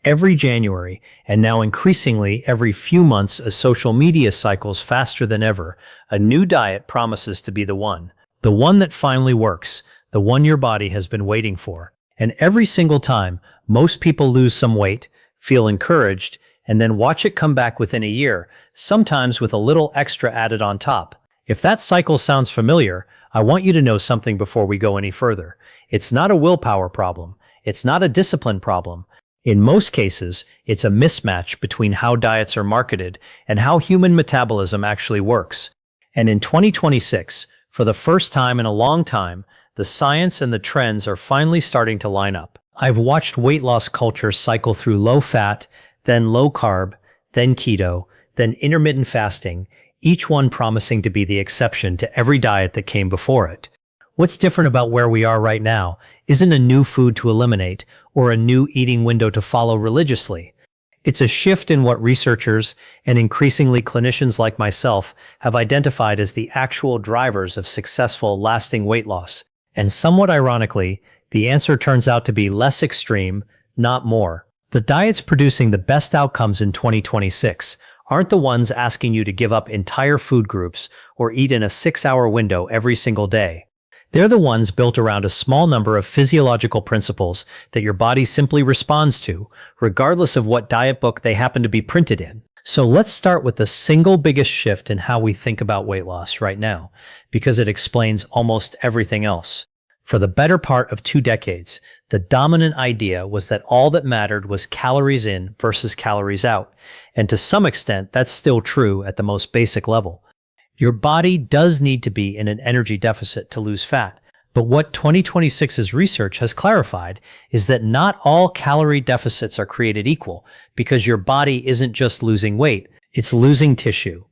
every January, and now increasingly every few months as social media cycles faster than ever, a new diet promises to be the one that finally works, the one your body has been waiting for. And every single time, most people lose some weight, feel encouraged, and then watch it come back within a year, sometimes with a little extra added on top. If that cycle sounds familiar, I want you to know something before we go any further. It's not a willpower problem. It's not a discipline problem. In most cases, it's a mismatch between how diets are marketed and how human metabolism actually works. And in 2026, for the first time in a long time, the science and the trends are finally starting to line up. I've watched weight loss culture cycle through low fat, then low carb, then keto, then intermittent fasting, each one promising to be the exception to every diet that came before it. What's different about where we are right now isn't a new food to eliminate or a new eating window to follow religiously. It's a shift in what researchers and increasingly clinicians like myself have identified as the actual drivers of successful, lasting weight loss. And somewhat ironically, the answer turns out to be less extreme, not more. The diets producing the best outcomes in 2026 aren't the ones asking you to give up entire food groups or eat in a 6-hour window every single day. They're the ones built around a small number of physiological principles that your body simply responds to, regardless of what diet book they happen to be printed in. So let's start with the single biggest shift in how we think about weight loss right now, because it explains almost everything else. For the better part of 2 decades, the dominant idea was that all that mattered was calories in versus calories out, and to some extent that's still true at the most basic level. Your body does need to be in an energy deficit to lose fat, but what 2026's research has clarified is that not all calorie deficits are created equal, because your body isn't just losing weight, it's losing tissue.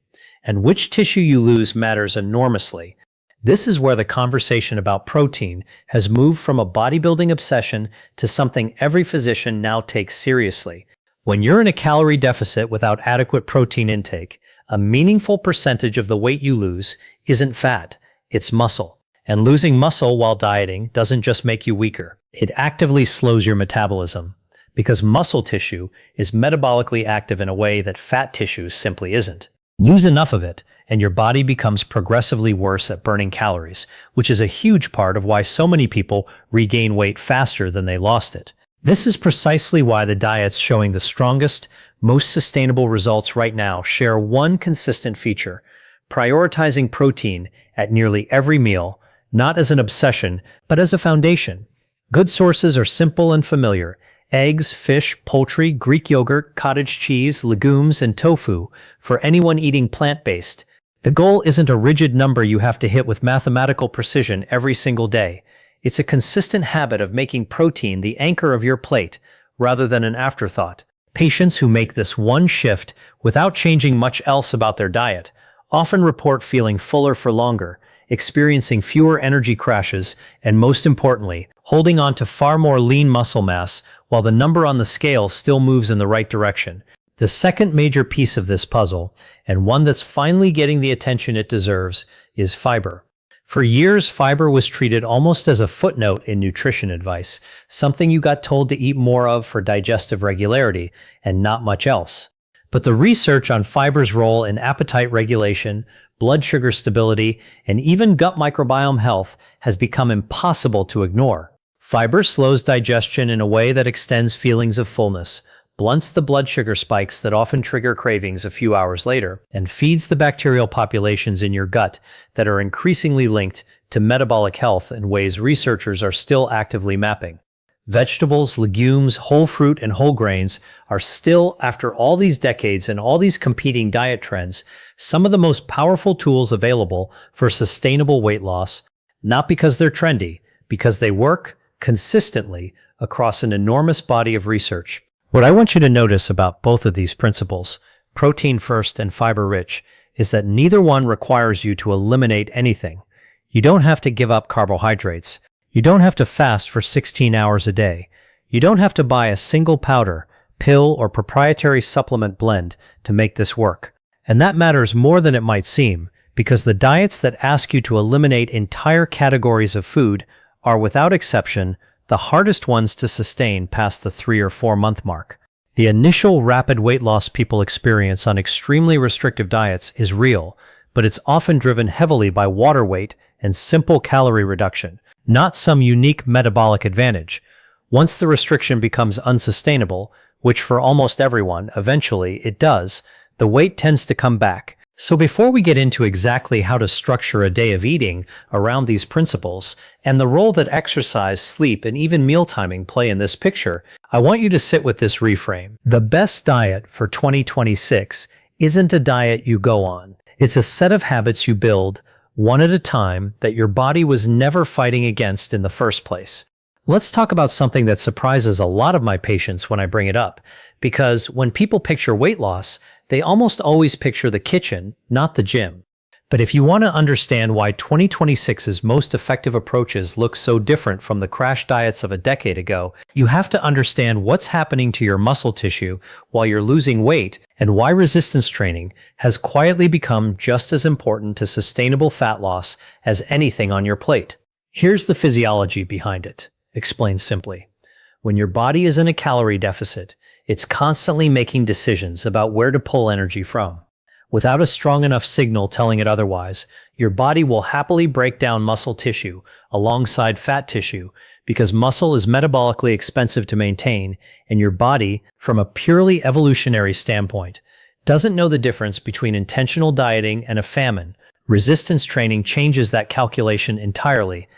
And which tissue you lose matters enormously. This is where the conversation about protein has moved from a bodybuilding obsession to something every physician now takes seriously. When you're in a calorie deficit without adequate protein intake, a meaningful percentage of the weight you lose isn't fat, it's muscle. And losing muscle while dieting doesn't just make you weaker. It actively slows your metabolism, because muscle tissue is metabolically active in a way that fat tissue simply isn't. Lose enough of it, and your body becomes progressively worse at burning calories, which is a huge part of why so many people regain weight faster than they lost it. This is precisely why the diets showing the strongest, most sustainable results right now share one consistent feature: prioritizing protein at nearly every meal, not as an obsession, but as a foundation. Good sources are simple and familiar: eggs, fish, poultry, Greek yogurt, cottage cheese, legumes, and tofu for anyone eating plant-based. The goal isn't a rigid number you have to hit with mathematical precision every single day. It's a consistent habit of making protein the anchor of your plate, rather than an afterthought. Patients who make this one shift without changing much else about their diet often report feeling fuller for longer, experiencing fewer energy crashes, and most importantly, holding on to far more lean muscle mass while the number on the scale still moves in the right direction. The second major piece of this puzzle, and one that's finally getting the attention it deserves, is fiber. For years, fiber was treated almost as a footnote in nutrition advice, something you got told to eat more of for digestive regularity, and not much else. But the research on fiber's role in appetite regulation, blood sugar stability, and even gut microbiome health has become impossible to ignore. Fiber slows digestion in a way that extends feelings of fullness, blunts the blood sugar spikes that often trigger cravings a few hours later, and feeds the bacterial populations in your gut that are increasingly linked to metabolic health in ways researchers are still actively mapping. Vegetables, legumes, whole fruit, and whole grains are still, after all these decades and all these competing diet trends, some of the most powerful tools available for sustainable weight loss, not because they're trendy, because they work consistently across an enormous body of research. What I want you to notice about both of these principles, protein first and fiber rich, is that neither one requires you to eliminate anything. You don't have to give up carbohydrates. You don't have to fast for 16 hours a day. You don't have to buy a single powder, pill, or proprietary supplement blend to make this work. And that matters more than it might seem, because the diets that ask you to eliminate entire categories of food are, without exception, the hardest ones to sustain past the 3 or 4 month mark. The initial rapid weight loss people experience on extremely restrictive diets is real, but it's often driven heavily by water weight and simple calorie reduction, not some unique metabolic advantage. Once the restriction becomes unsustainable, which for almost everyone, eventually it does, the weight tends to come back. So before we get into exactly how to structure a day of eating around these principles and the role that exercise, sleep, and even meal timing play in this picture, I want you to sit with this reframe. The best diet for 2026 isn't a diet you go on. It's a set of habits you build, one at a time, that your body was never fighting against in the first place. Let's talk about something that surprises a lot of my patients when I bring it up, because when people picture weight loss, they almost always picture the kitchen, not the gym. But if you want to understand why 2026's most effective approaches look so different from the crash diets of a decade ago, you have to understand what's happening to your muscle tissue while you're losing weight and why resistance training has quietly become just as important to sustainable fat loss as anything on your plate. Here's the physiology behind it. Explained simply. When your body is in a calorie deficit, it's constantly making decisions about where to pull energy from. Without a strong enough signal telling it otherwise, your body will happily break down muscle tissue alongside fat tissue because muscle is metabolically expensive to maintain, and your body, from a purely evolutionary standpoint, doesn't know the difference between intentional dieting and a famine. Resistance training changes that calculation entirely.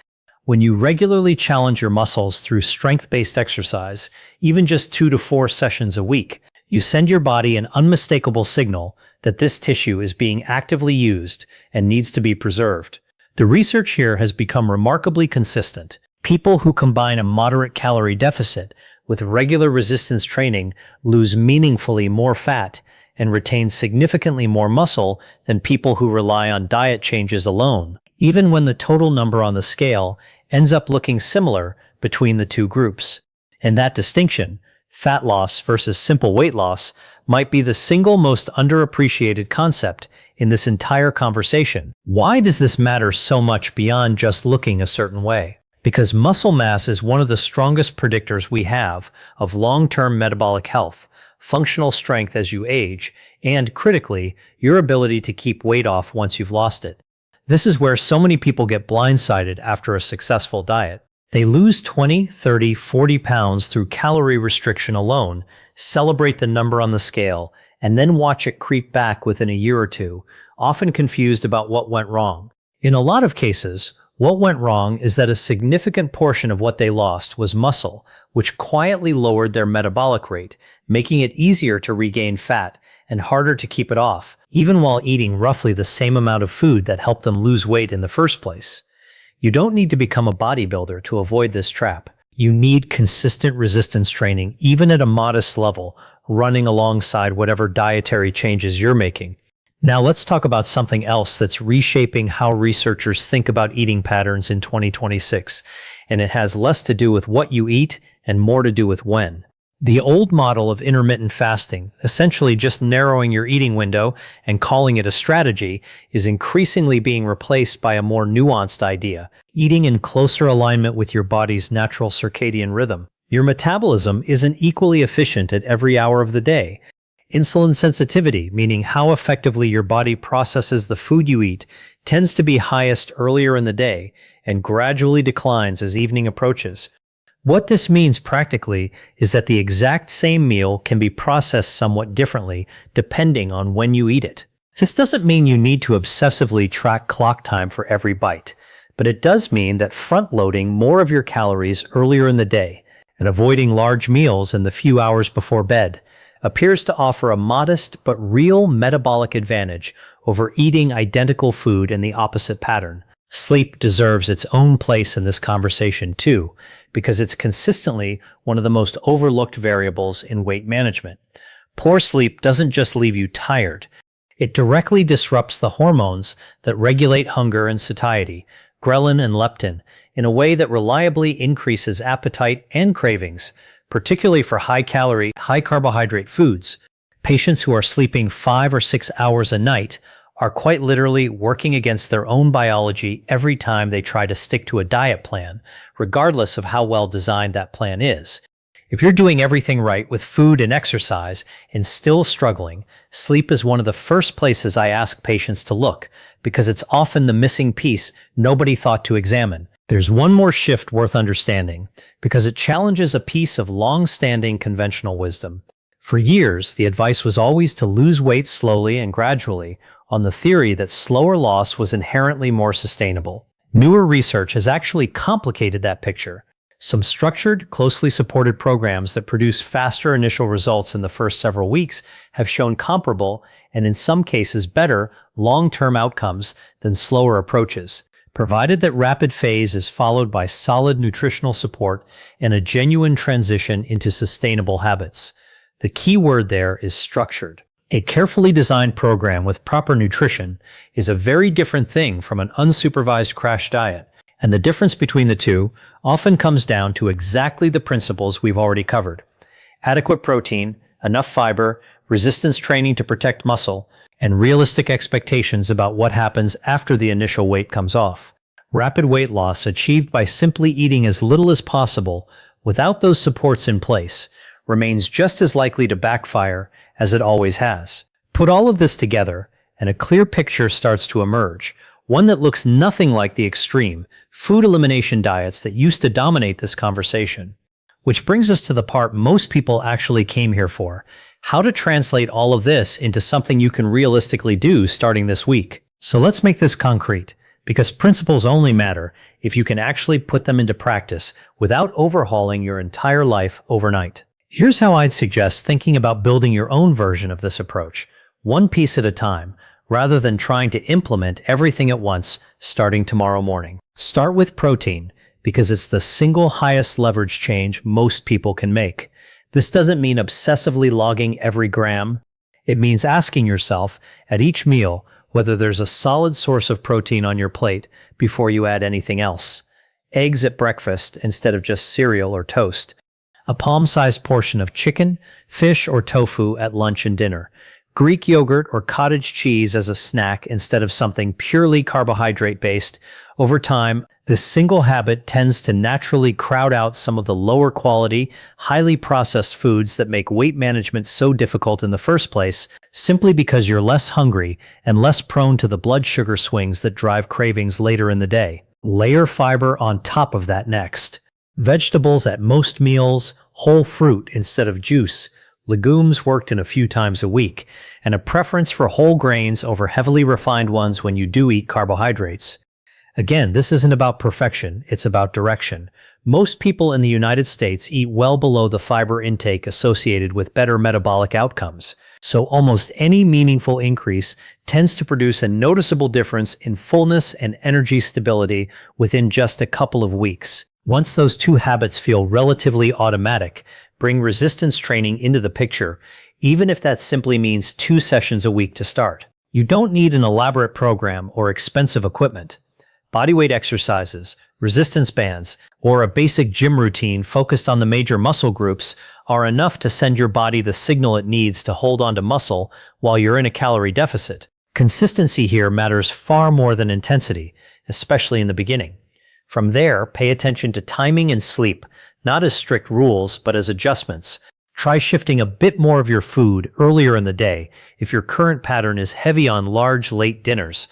When you regularly challenge your muscles through strength-based exercise, even just 2 to 4 sessions a week, you send your body an unmistakable signal that this tissue is being actively used and needs to be preserved. The research here has become remarkably consistent. People who combine a moderate calorie deficit with regular resistance training lose meaningfully more fat and retain significantly more muscle than people who rely on diet changes alone, even when the total number on the scale ends up looking similar between the two groups. And that distinction, fat loss versus simple weight loss, might be the single most underappreciated concept in this entire conversation. Why does this matter so much beyond just looking a certain way? Because muscle mass is one of the strongest predictors we have of long-term metabolic health, functional strength as you age, and, critically, your ability to keep weight off once you've lost it. This is where so many people get blindsided after a successful diet. They lose 20, 30, 40 pounds through calorie restriction alone, celebrate the number on the scale, and then watch it creep back within a year or two, often confused about what went wrong. In a lot of cases, what went wrong is that a significant portion of what they lost was muscle, which quietly lowered their metabolic rate, making it easier to regain fat and harder to keep it off, even while eating roughly the same amount of food that helped them lose weight in the first place. You don't need to become a bodybuilder to avoid this trap. You need consistent resistance training, even at a modest level, running alongside whatever dietary changes you're making. Now let's talk about something else that's reshaping how researchers think about eating patterns in 2026, and it has less to do with what you eat and more to do with when. The old model of intermittent fasting, essentially just narrowing your eating window and calling it a strategy, is increasingly being replaced by a more nuanced idea: eating in closer alignment with your body's natural circadian rhythm. Your metabolism isn't equally efficient at every hour of the day. Insulin sensitivity, meaning how effectively your body processes the food you eat, tends to be highest earlier in the day and gradually declines as evening approaches. What this means practically is that the exact same meal can be processed somewhat differently depending on when you eat it. This doesn't mean you need to obsessively track clock time for every bite, but it does mean that front-loading more of your calories earlier in the day and avoiding large meals in the few hours before bed appears to offer a modest but real metabolic advantage over eating identical food in the opposite pattern. Sleep deserves its own place in this conversation too, because it's consistently one of the most overlooked variables in weight management. Poor sleep doesn't just leave you tired. It directly disrupts the hormones that regulate hunger and satiety, ghrelin and leptin, in a way that reliably increases appetite and cravings, particularly for high-calorie, high-carbohydrate foods. Patients who are sleeping 5 or 6 hours a night are quite literally working against their own biology every time they try to stick to a diet plan, regardless of how well designed that plan is. If you're doing everything right with food and exercise and still struggling, sleep is one of the first places I ask patients to look because it's often the missing piece nobody thought to examine. There's one more shift worth understanding because it challenges a piece of long-standing conventional wisdom. For years, the advice was always to lose weight slowly and gradually on the theory that slower loss was inherently more sustainable. Newer research has actually complicated that picture. Some structured, closely supported programs that produce faster initial results in the first several weeks have shown comparable, and in some cases better, long-term outcomes than slower approaches, provided that rapid phase is followed by solid nutritional support and a genuine transition into sustainable habits. The key word there is structured. A carefully designed program with proper nutrition is a very different thing from an unsupervised crash diet. And the difference between the two often comes down to exactly the principles we've already covered. Adequate protein, enough fiber, resistance training to protect muscle, and realistic expectations about what happens after the initial weight comes off. Rapid weight loss achieved by simply eating as little as possible without those supports in place remains just as likely to backfire as it always has. Put all of this together, and a clear picture starts to emerge. One that looks nothing like the extreme food elimination diets that used to dominate this conversation. Which brings us to the part most people actually came here for: how to translate all of this into something you can realistically do starting this week. So let's make this concrete, because principles only matter if you can actually put them into practice without overhauling your entire life overnight. Here's how I'd suggest thinking about building your own version of this approach, one piece at a time, rather than trying to implement everything at once starting tomorrow morning. Start with protein, because it's the single highest leverage change most people can make. This doesn't mean obsessively logging every gram. It means asking yourself at each meal whether there's a solid source of protein on your plate before you add anything else. Eggs at breakfast instead of just cereal or toast. A palm-sized portion of chicken, fish, or tofu at lunch and dinner. Greek yogurt or cottage cheese as a snack instead of something purely carbohydrate-based. Over time, this single habit tends to naturally crowd out some of the lower quality, highly processed foods that make weight management so difficult in the first place, simply because you're less hungry and less prone to the blood sugar swings that drive cravings later in the day. Layer fiber on top of that next. Vegetables at most meals, whole fruit instead of juice, legumes worked in a few times a week, and a preference for whole grains over heavily refined ones when you do eat carbohydrates. Again, this isn't about perfection, it's about direction. Most people in the United States eat well below the fiber intake associated with better metabolic outcomes, so almost any meaningful increase tends to produce a noticeable difference in fullness and energy stability within just a couple of weeks. Once those two habits feel relatively automatic, bring resistance training into the picture, even if that simply means 2 sessions a week to start. You don't need an elaborate program or expensive equipment. Bodyweight exercises, resistance bands, or a basic gym routine focused on the major muscle groups are enough to send your body the signal it needs to hold on to muscle while you're in a calorie deficit. Consistency here matters far more than intensity, especially in the beginning. From there, pay attention to timing and sleep, not as strict rules, but as adjustments. Try shifting a bit more of your food earlier in the day if your current pattern is heavy on large, late dinners.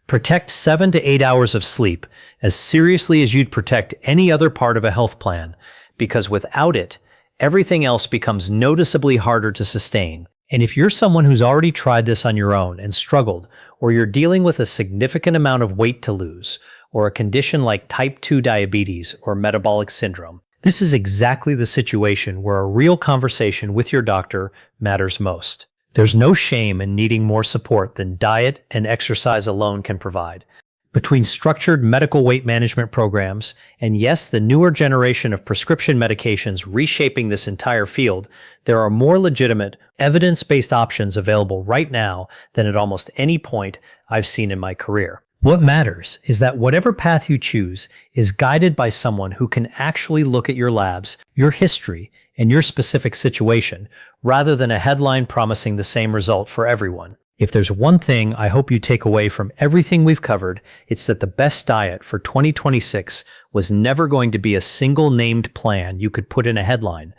Protect 7 to 8 hours of sleep as seriously as you'd protect any other part of a health plan, because without it, everything else becomes noticeably harder to sustain. And if you're someone who's already tried this on your own and struggled, or you're dealing with a significant amount of weight to lose, or a condition like type 2 diabetes or metabolic syndrome, this is exactly the situation where a real conversation with your doctor matters most. There's no shame in needing more support than diet and exercise alone can provide. Between structured medical weight management programs and, yes, the newer generation of prescription medications reshaping this entire field, there are more legitimate, evidence-based options available right now than at almost any point I've seen in my career. What matters is that whatever path you choose is guided by someone who can actually look at your labs, your history, and your specific situation, rather than a headline promising the same result for everyone. If there's one thing I hope you take away from everything we've covered, it's that the best diet for 2026 was never going to be a single named plan you could put in a headline.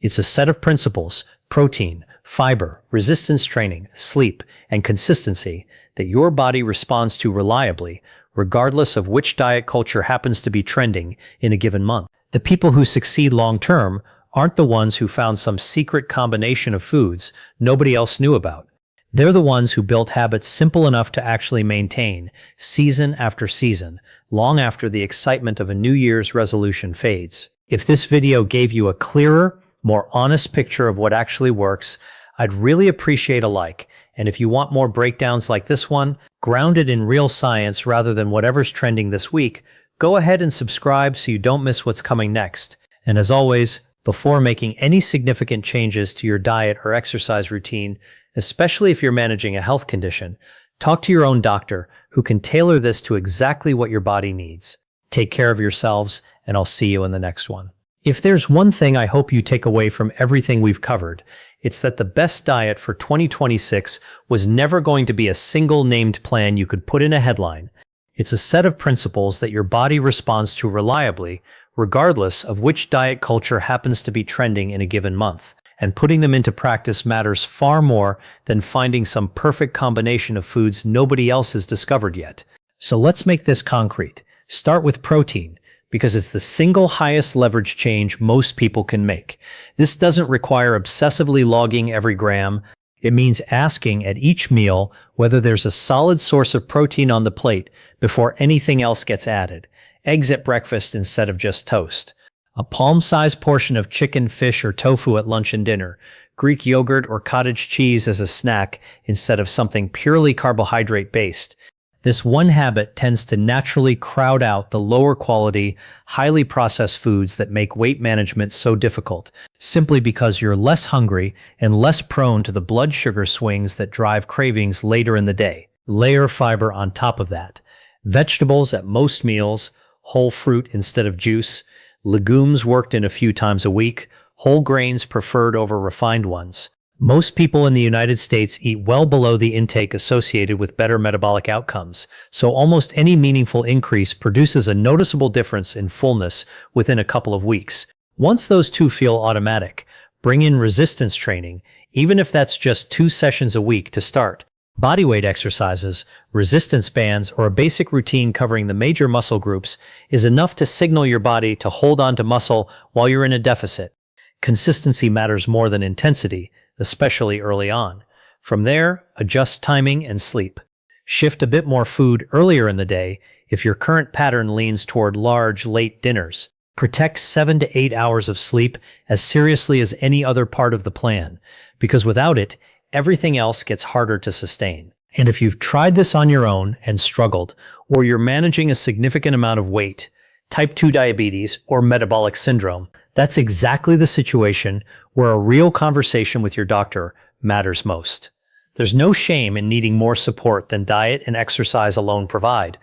It's a set of principles, protein, fiber, resistance training, sleep, and consistency that your body responds to reliably, regardless of which diet culture happens to be trending in a given month. The people who succeed long-term aren't the ones who found some secret combination of foods nobody else knew about. They're the ones who built habits simple enough to actually maintain, season after season, long after the excitement of a New Year's resolution fades. If this video gave you a clearer, more honest picture of what actually works, I'd really appreciate a like. And if you want more breakdowns like this one, grounded in real science rather than whatever's trending this week, go ahead and subscribe so you don't miss what's coming next. And as always, before making any significant changes to your diet or exercise routine, especially if you're managing a health condition, talk to your own doctor who can tailor this to exactly what your body needs. Take care of yourselves, and I'll see you in the next one. If there's one thing I hope you take away from everything we've covered, it's that the best diet for 2026 was never going to be a single named plan you could put in a headline. It's a set of principles that your body responds to reliably, regardless of which diet culture happens to be trending in a given month. And putting them into practice matters far more than finding some perfect combination of foods nobody else has discovered yet. So let's make this concrete. Start with protein, because it's the single highest leverage change most people can make. This doesn't require obsessively logging every gram. It means asking at each meal whether there's a solid source of protein on the plate before anything else gets added. Eggs at breakfast instead of just toast. A palm-sized portion of chicken, fish, or tofu at lunch and dinner. Greek yogurt or cottage cheese as a snack instead of something purely carbohydrate-based. This one habit tends to naturally crowd out the lower quality, highly processed foods that make weight management so difficult, simply because you're less hungry and less prone to the blood sugar swings that drive cravings later in the day. Layer fiber on top of that. Vegetables at most meals, whole fruit instead of juice, legumes worked in a few times a week, whole grains preferred over refined ones. Most people in the United States eat well below the intake associated with better metabolic outcomes, so almost any meaningful increase produces a noticeable difference in fullness within a couple of weeks. Once those two feel automatic, bring in resistance training, even if that's just 2 sessions a week to start. Bodyweight exercises, resistance bands, or a basic routine covering the major muscle groups is enough to signal your body to hold on to muscle while you're in a deficit. Consistency matters more than intensity, especially early on. From there, adjust timing and sleep. Shift a bit more food earlier in the day if your current pattern leans toward large, late dinners. Protect 7 to 8 hours of sleep as seriously as any other part of the plan, because without it, everything else gets harder to sustain. And if you've tried this on your own and struggled, or you're managing a significant amount of weight, type 2 diabetes, or metabolic syndrome, that's exactly the situation where a real conversation with your doctor matters most. There's no shame in needing more support than diet and exercise alone provide.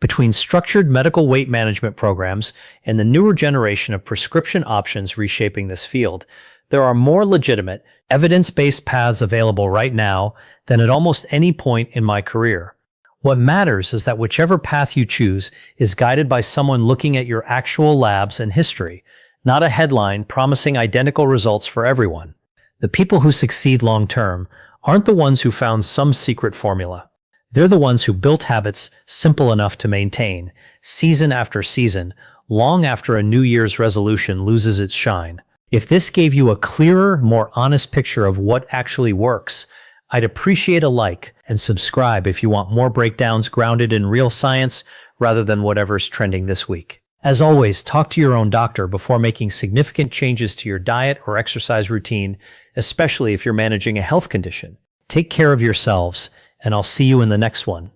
Between structured medical weight management programs and the newer generation of prescription options reshaping this field, there are more legitimate, evidence-based paths available right now than at almost any point in my career. What matters is that whichever path you choose is guided by someone looking at your actual labs and history, not a headline promising identical results for everyone. The people who succeed long-term aren't the ones who found some secret formula. They're the ones who built habits simple enough to maintain, season after season, long after a New Year's resolution loses its shine. If this gave you a clearer, more honest picture of what actually works, I'd appreciate a like and subscribe if you want more breakdowns grounded in real science rather than whatever's trending this week. As always, talk to your own doctor before making significant changes to your diet or exercise routine, especially if you're managing a health condition. Take care of yourselves, and I'll see you in the next one.